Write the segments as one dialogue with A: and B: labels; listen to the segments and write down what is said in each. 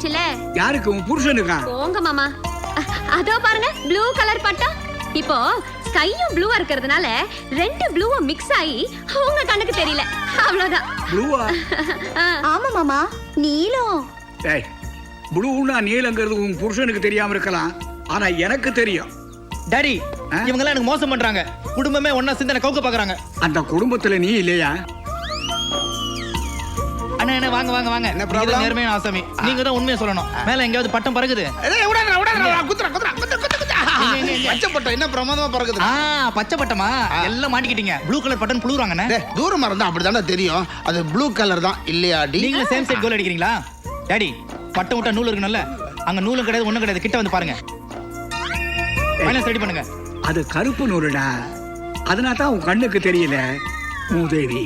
A: வந்துச்சுல.
B: யாருக்கு? உன் புருஷனுக்கா?
A: போங்க மாமா. அதோ பாருங்க ப்ளூ கலர் பட்டா. இப்போ ஸ்கையும் ப்ளூவா இருக்கிறதுனால ரெண்டு ப்ளூவும் மிக்ஸ் ஆகி உங்க கண்ணுக்கு தெரியல, அவ்வளவுதான்.
B: ப்ளூவா?
C: ஆமா மாமா, நீலம்.
B: டேய், ப்ளூனா நீலங்கிறது உன் புருஷனுக்கு தெரியாம இருக்கலாம், ஆனா எனக்கு தெரியும்.
D: டாடி, இவங்க எல்லாம் எனக்கு மோசம் பண்றாங்க. குடும்பமே ஒண்ணா சிந்தனை கவுக்க பாக்குறாங்க.
B: அந்த குடும்பத்துல நீ இல்லையா?
D: அண்ணா என்ன வாங்க வாங்க வாங்க.
E: என்ன ப்ராப்ளம்?
D: நேர்மையான ஆசாமி, நீங்க தான் உண்மையை சொல்லணும். மேல எங்கயாவது பட்டம் பறக்குது?
E: பச்சை பட்டம் என்ன பிரமாதமா பறக்குது.
D: பச்சை பட்டமா? எல்லாம் மாட்டிக்கிட்டீங்க. ப்ளூ கலர் பட்டன் புளுறாங்கண்ணே.
E: தூரமா இருந்தா அப்படிதானே தெரியும். அது ப்ளூ கலர் தான் இல்லையா?
D: நீங்களும் சேம் சைட் கோல் அடிக்கிறீங்களா? டாடி, பட்டம் விட்டா நூல் இருக்கணும்ல. அங்க நூலும் கிடையாது, ஒண்ணும் கிடையாது. கிட்ட வந்து பாருங்க. ஃபைனல்ஸ் ரெடி பண்ணுங்க.
B: அது கருப்பு நூலுடா, அதனால தான் உன் கண்ணுக்கு தெரியல. மூதேவி,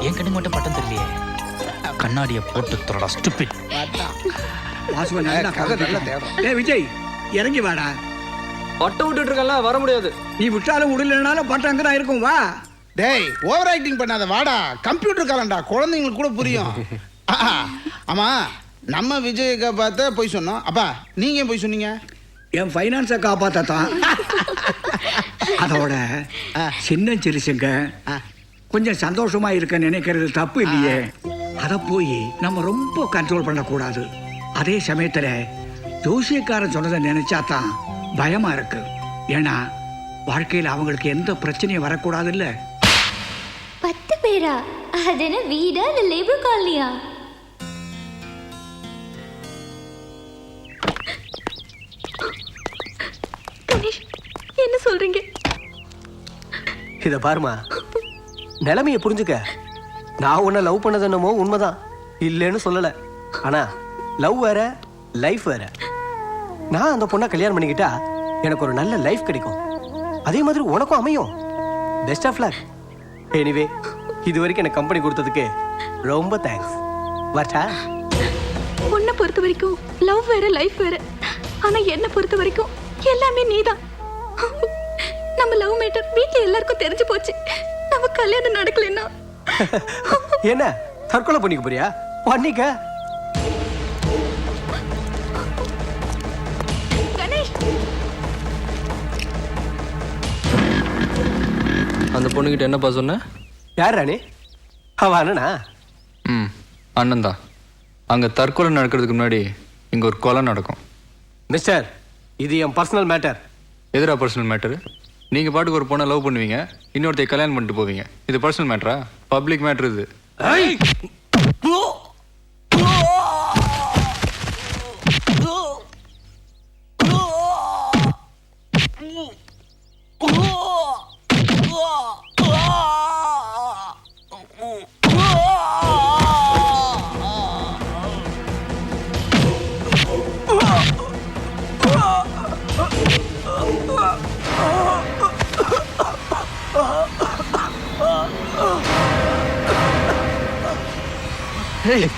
D: என் கண்ணுக்கு மட்டும் பட்டம் தெரியலையே. கண்ணாடியை போட்டு தொடடா ஸ்டூபிட்.
B: வாசுவன் நல்லா கதை நல்லா தேடும். டேய் விஜய், இறங்கி வாடா.
F: பட்டம் விட்டுட்டு இருக்கல, வர முடியாது.
B: நீ விட்டாலும் விடலனாலும் பட்டம் அங்கதான் இருக்கும், வா.
E: டேய், ஓவர் ஆக்டிங் பண்ணாத, வாடா. கம்ப்யூட்டர் காலண்டா, குழந்தைங்களுக்கு கூட புரியும். ஆமா, நம்ம விஜய்க்கு பார்த்த போய் சொன்னோம். அப்பா நீங்க ஏன் போய் சொன்னீங்க?
B: என் ஃபைனான்ஸை காப்பாத்தான். அதோட சின்ன சிறுசுங்க கொஞ்சம் சந்தோஷமா இருக்க நினைக்கிறது தப்பு இல்லையே. அத போய் நம்ம ரொம்ப கண்ட்ரோல் பண்ணக்கூடாது. அதே சமயத்துல ஜோசியக்காரன் சொன்னதை நினைச்சாதான் பயமா இருக்கு. ஏன்னா வாழ்க்கையில் அவங்களுக்கு எந்த பிரச்சனையும் வரக்கூடாது இல்ல.
C: 10 பேரா? அது என்ன வீடா இல்ல லேபர் காலனியா?
A: என்ன சொல்றீங்க?
G: இத பாருமா, நிலைமைய புரிஞ்சுக்க. நான் உன்னை லவ் பண்ணது என்னமோ உண்மைதான், இல்லைன்னு சொல்லல. ஆனா லவ் வேற, லைஃப் வேற. நான் அந்த பொண்ணை கல்யாணம் பண்ணிக்கிட்டா எனக்கு ஒரு நல்ல லைஃப் கிடைக்கும். அதே மாதிரி உனக்கும் அமையும். Best of luck. எனிவே, இது வரைக்கும் எனக்கு கம்பெனி கொடுத்ததுக்கு ரொம்ப தேங்க்ஸ். வாட்டா?
A: உன்னை பொறுத்த வரைக்கும் லவ் வேற, லைஃப் வேற. ஆனா என்ன பொறுத்த வரைக்கும் எல்லாமே நீதான். நம்ம லவ் மேட்டர் வீட்ல எல்லாருக்கும் தெரிஞ்சு போச்சு. நம்ம கல்யாணம் நடக்கலன்னா
G: என்ன தற்கொலை பண்ணிக்க போறியா? பண்ணிக்க.
A: கணேஷ்,
F: அந்த பொண்ணுகிட்ட என்னப்பா சொன்ன?
G: யார் ராணி? அவ அண்ணனா?
F: அண்ணன் தான். அங்க தற்கொலை நடக்கிறதுக்கு முன்னாடி இங்க ஒரு கொலை நடக்கும்.
G: மிஸ்டர், இது என் பர்சனல் மேட்டர்.
F: எதிரா பர்சனல் மேட்டரு? நீங்க பாட்டுக்கு ஒரு பொண்ணை லவ் பண்ணுவீங்க, இன்னொருத்தைய கல்யாணம் பண்ணிட்டு போவீங்க. இது பர்சனல் மேட்டரா? பப்ளிக் மேட்டர் இது.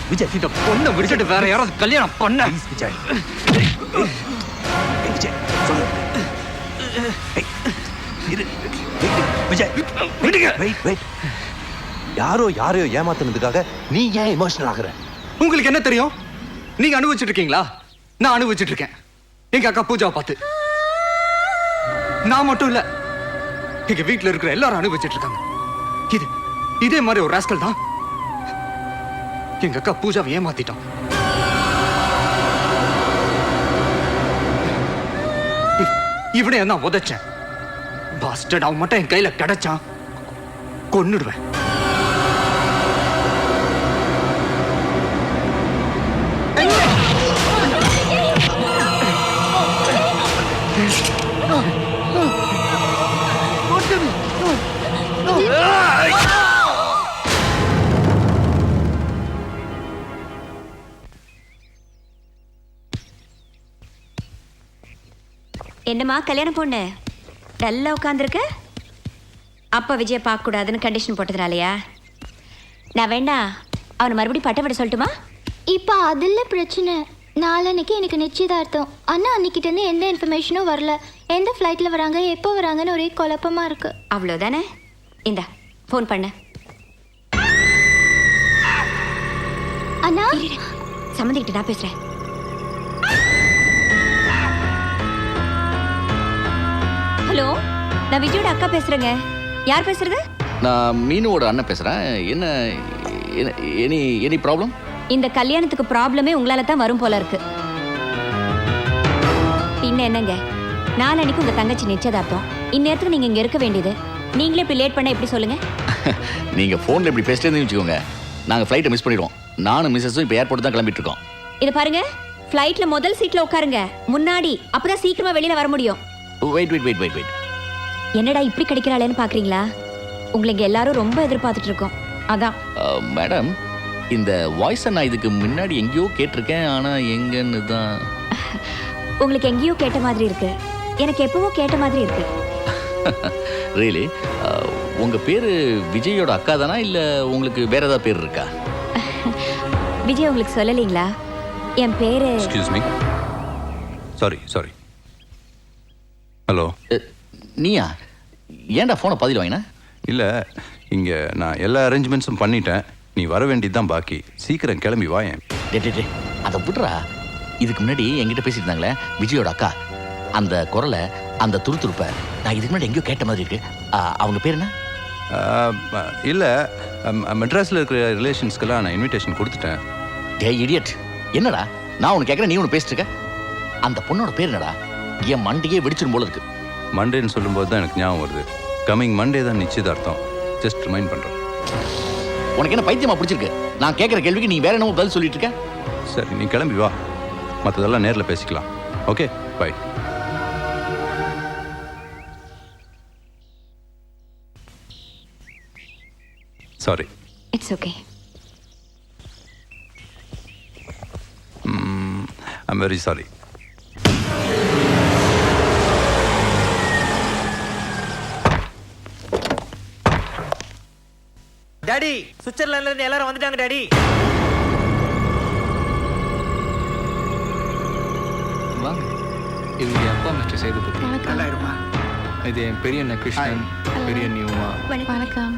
G: விஜய்,
F: இந்த பொண்ணை விட்டுட்டு வேற யாராவது கல்யாணம் பண்ண?
G: விஜய், விஜய் சொல்லு. விஜய், யாரையோ ஏமாத்தினதுக்காக நீ ஏன் எமோஷனல் ஆகுற?
F: உங்களுக்கு என்ன தெரியும்? நீங்க அனுபவிச்சுட்டு இருக்கீங்களா? நான் அனுபவிச்சுட்டு இருக்கேன். எங்க அக்கா பூஜாவை பார்த்து. நான் மட்டும் இல்ல, எங்க வீட்டுல இருக்கிற எல்லாரும் அனுபவிச்சுட்டு இருக்காங்க. இதே மாதிரி ஒரு ராஸ்கல் தான் எங்க அக்கா பூஜாவை ஏமாத்திட்டான். இவனே நான் உதைச்சேன். பாஸ்டர்ட், அவன் மட்டும் என் கையில கிடைச்சான், கொன்னுடுவேன்.
A: என்னம்மா கல்யாணம் பொண்ணு டல்லா உட்காந்துருக்க? அப்பா விஜய பார்க்க கூடாதுன்னு கண்டிஷன் போட்டதுனாலயா? நான் வேண்டாம், அவனை மறுபடியும் பட்டம் விட சொல்லட்டுமா?
C: இப்போ அதில் பிரச்சனை. நாளன்னைக்கு எனக்கு நிச்சயதார்த்தம். அண்ணா அன்னைக்கிட்ட இருந்து எந்த இன்ஃபர்மேஷனும் வரல. எந்த ஃப்ளைட்டில் வராங்க, எப்போ வராங்கன்னு ஒரே குழப்பமா இருக்கு.
A: அவ்வளோதானே? இந்தா ஃபோன் பண்ண.
C: அண்ணா,
H: சம்மந்திக்கிட்ட நான் பேசுறேன். ஹலோ, நான் விஜயோட அக்கா பேசுறேங்க. யார் பேசுறது?
I: நான் மீனுவோட அண்ணன் பேசுறேன். என்ன எனி ப்ராப்ளம்?
H: இந்த கல்யாணத்துக்கு ப்ராப்ளமே உங்களால தான் வரும் போல இருக்கு. பின்ன என்னங்க, நாளன்னைக்கு உங்க தங்கச்சி நிச்சயதார்த்தம். இந்நேரத்துக்கு நீங்க இங்க இருக்க வேண்டியது. நீங்களே இப்படி லேட் பண்ண எப்படி சொல்லுங்க?
I: நீங்க போன்ல இப்படி பேசிட்டே வச்சுக்கோங்க, நாங்க ஃப்ளைட்டை மிஸ் பண்ணிடுவோம். நானும் மிஸ்ஸஸும் இப்போ ஏர்போர்ட் தான் கிளம்பிட்டு இருக்கோம்.
H: இத பாருங்க, ஃப்ளைட்ல முதல் சீட்ல உட்காருங்க, முன்னாடி. அப்பதான் சீக்கிரமா வெளியில வர முடியும்.
I: வெயிட்.
H: என்னடா இப்படி கிடைக்கிறாளேன்னு பாக்குறீங்களா? உங்களுக்கு எல்லாரும் ரொம்ப எதிர்பார்த்துட்டு இருக்கோம், அதான்.
I: மேடம், இந்த வாய்ஸை நான் இதுக்கு முன்னாடி எங்கேயோ கேட்டிருக்கேன், ஆனா எங்கன்னு தான்.
H: உங்களுக்கு எங்கேயோ கேட்ட மாதிரி இருக்கு, எனக்கு எப்பவோ கேட்ட மாதிரி இருக்கு.
I: ரியலி? உங்க பேரு விஜயோட அக்கா தானா, இல்ல உங்களுக்கு வேற ஏதாவது பேர் இருக்கா?
H: விஜய் உங்களுக்கு சொல்லலீங்களா? என் பேரு.
F: Excuse me. சாரி. ஹலோ.
I: நீயா? ஏன்டா போனை பதில் வாங்கின?
F: இல்லை, இங்கே நான் எல்லா அரேஞ்ச்மெண்ட்ஸும் பண்ணிட்டேன். நீ வர வேண்டியது தான் பாக்கி. சீக்கிரம் கிளம்பி வாயேன்.
I: டே அதை விட்றா. இதுக்கு முன்னாடி என்கிட்ட பேசிட்டு இருந்தாங்களே விஜயோட அக்கா, அந்த குரலை, அந்த துருத்துருப்பை நான் இதுக்கு முன்னாடி எங்கேயோ கேட்ட மாதிரி இருக்கு. அவங்க பேர் என்ன?
F: இல்லை, மெட்ராஸில் இருக்கிற ரிலேஷன்ஸ்க்கெல்லாம் நான் இன்விடேஷன் கொடுத்துட்டேன்.
I: டே இடியட், என்னடா நான் உனக்கு கேட்குறேன், நீ ஒன்று பேசிட்டு இருக்க. அந்த பொண்ணோட பேர் என்னடா? என் மண்டையே வெடிச்சிடும் போல இருக்கு.
F: மண்டேன்னு சொல்லும்போது தான் எனக்கு ஞாபகம் வருது. கம்மிங் மண்டே தான் நிச்சயதார்த்தம். ஜஸ்ட் ரிமைண்ட் பண்ணுறேன்.
I: உனக்கு என்ன பைத்தியமா பிடிச்சிருக்கு? நான் கேட்குற கேள்விக்கு நீ வேற என்ன பதில் சொல்லிட்டு இருக்க?
F: சரி, நீ கிளம்பி வா, மற்றதெல்லாம் நேரில் பேசிக்கலாம். Okay, bye. Sorry.
H: It's okay.
F: I'm very sorry.
G: Daddy, சுவிட்சர்லாந்துல இருந்து எல்லாரும் வந்துட்டாங்க டாடி.
J: வாங்க. இது என் அப்பா மிஸ்டர் சேதுபதி.
B: நல்லா இருமா.
J: இது என் பெரிய அண்ணன் கிருஷ்ணன், பெரிய அண்ணி உமா,
A: வணக்கம்.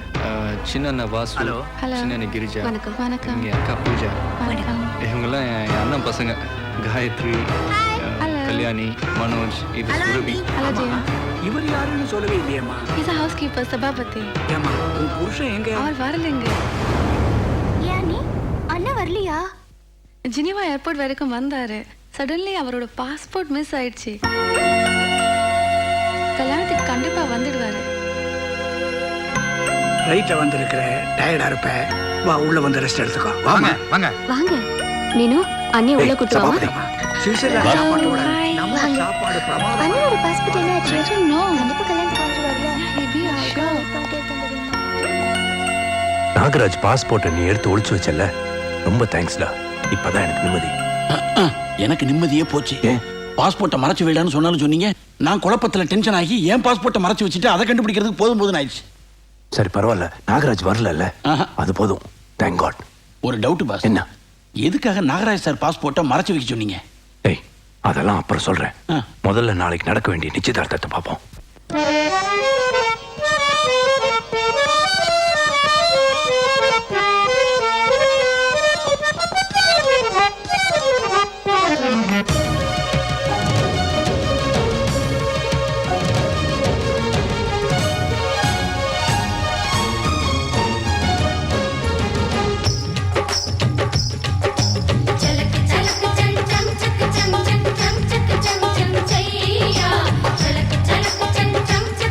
J: சின்ன அண்ணன் வாசு,
G: ஹலோ.
J: சின்ன அண்ணன் கிரிஜா,
A: வணக்கம்.
J: இங்க அக்கா பூஜா.
A: வணக்கம்.
J: இவங்கெல்லாம் என் அண்ணன் பசங்க. காயத்ரி, கல்யாணி, மனோஜ், இது சுரபி.
A: ஹலோ ஜெயா.
B: இவர் யாருன்னு சொல்லவே இல்லையம்மா.
A: Is a housekeeper Sabapathi.
B: ஏம்மா, உன் புருஷன் எங்க?
A: அவர் வரலங்க.
C: ஏன் நீ அண்ணா வரலையா?
A: ஜெனீவா ஏர்போர்ட் வரைக்கும் வந்தாரு. சடன்லி அவரோட பாஸ்போர்ட் மிஸ் ஆயிடுச்சு. கல்யாணத்துக்கு கண்டிப்பா வந்துடுவாரு.
B: ரைட்ல வந்திருக்கிற டயர்டா இருப்ப. வா, உள்ள வந்து ரெஸ்ட் எடுத்துக்கோ. வாங்க.
E: வாங்க.
H: வாங்க மீனு, அண்ணி உள்ள கூட்டு வாமா.
B: சுவிட்சர்லாந்து சாப்பாட்டோட நம்ம சாப்பாடு பிரமாதம்.
C: அண்ணனோட பாஸ்போர்ட் என்ன ஆச்சு?
A: நோ.
C: கண்டிப்பா கல்யாணத்துக்கு வந்துருவாருல.
A: Maybe sure.
G: நாகராஜ் பாஸ்போர்ட்டை நீ எடுத்து ஒளிச்சு வச்சல, ரொம்ப தேங்க்ஸ்டா. இப்பதான் எனக்கு நிம்மதி.
K: எனக்கு நிம்மதியே போச்சு. பாஸ்போர்ட்டை மறைச்சு விடான்னு சொன்னாலும் சொன்னீங்க. நான் குழப்பத்தில் டென்ஷன் ஆகி என் பாஸ்போர்ட்டை மறைச்சு வச்சுட்டு அதை கண்டுபிடிக்கிறதுக்கு போதும் ஆயிடுச்சு.
G: சரி, பரவாயில்ல. நாகராஜ் வரல, அது போதும். Thank God.
K: ஒரு டவுட் பாஸ்.
G: என்ன?
K: எதுக்காக நாகராஜ் சார் பாஸ்போர்ட்டை மறைச்சு வைக்க சொன்னீங்க?
G: ஏய், அதெல்லாம் அப்புறம் சொல்றேன். முதல்ல நாளைக்கு நடக்க வேண்டிய நிச்சயதார்த்தத்தை பார்ப்போம்.
C: चम चम चम चम चम चम चम चम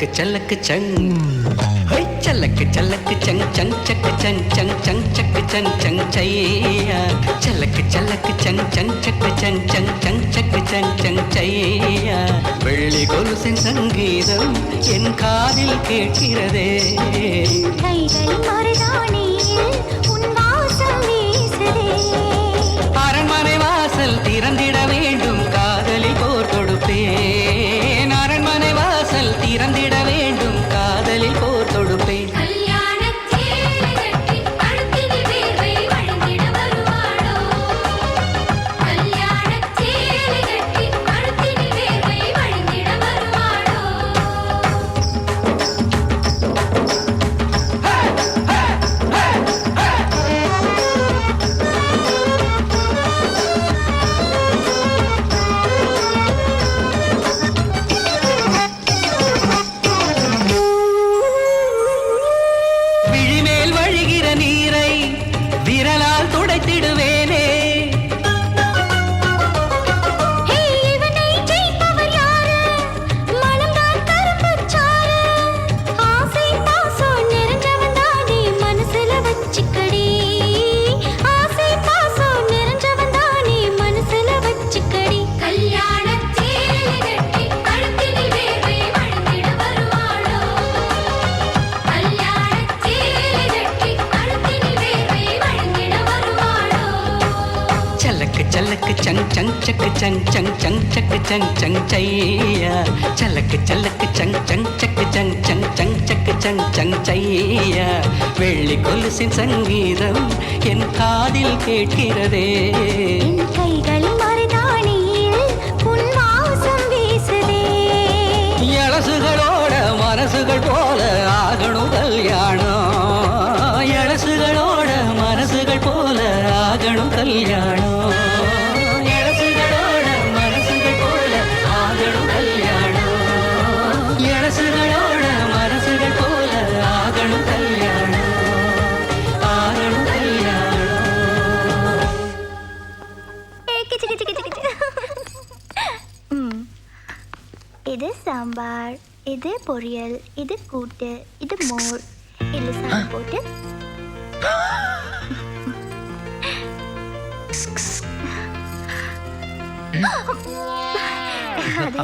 G: சல்லக்கு சல்லக்கு சங் ஹை சல்லக்கு சல்லக்கு சங் சங் சக்கு சங் சங் சங் சக்கு சங் சங் சையா சல்லக்கு சல்லக்கு சங் சங் சக்கு சங் சங் சங் சக்கு சங் சங் சையா வெள்ளி கொலுசின் சங்கீதம் என் காதில் கேட்கிறதே
C: கைகள் மருதாணியில் உன் வாசம் வீசுதே
G: அரண்மனை வாசல் திறந்திட வேண்டும் காதலில் போர் தொடுப்பேன் அரண்மனை வாசல் திறந்திட வேண்டும் காதலில் போர் தொடுப்பேன் விழிமேல் வழிகிற நீரை விரலால் துடைத்திடுவேனே
C: இவனை ஜெயிப்பவர் யாரு மனம்தான் கருப்புச்சாறு ஆசை பாசம் நிறைஞ்சவன் தானே மனசுல வச்சுக்கடி ஆசை பாசம் நிறைஞ்சவன் தானே மனசுல வச்சுக்கடி கல்யாணச் சேலை கட்டி கழுத்தினில் வேர்வை வழிந்திட வருவாளோ கல்யாணச் சேலை கட்டி கழுத்தினில் வேர்வை வழிந்திட வருவாளோ
G: சல்லக்கு சல்லக்கு சங் சங் சக்கு சங் சங் சங் சக்கு சங் சங் சையா சல்லக்கு சல்லக்கு சங் சங் சக்கு சங் சங் சங் சக்கு சங் சங் சையா வெள்ளி கொலுசின் சங்கீதம் என் காதில் கேட்கிறதே
C: என் கைகள் மருதாணியில் உன் வாசம் வீசுதே
G: எலசுகளோட மனசுகள் போல ஆகணும் கல்யாணம் எலசுகளோட மனசுகள் போல ஆகணும் கல்யாணம் எலசுகளோட மனசுகள் போல ஆகணும் கல்யாணம் எலசுகளோட மனசுகள் போல ஆகணும் கல்யாணம் ஆகணும் கல்யாணம்
C: கிச்சு கிச்சு கிச்சு கிச்சு இது சாம்பார் இது பொரியல் இது கூட்டு இது மோர் இது சாதம் போட்டு அது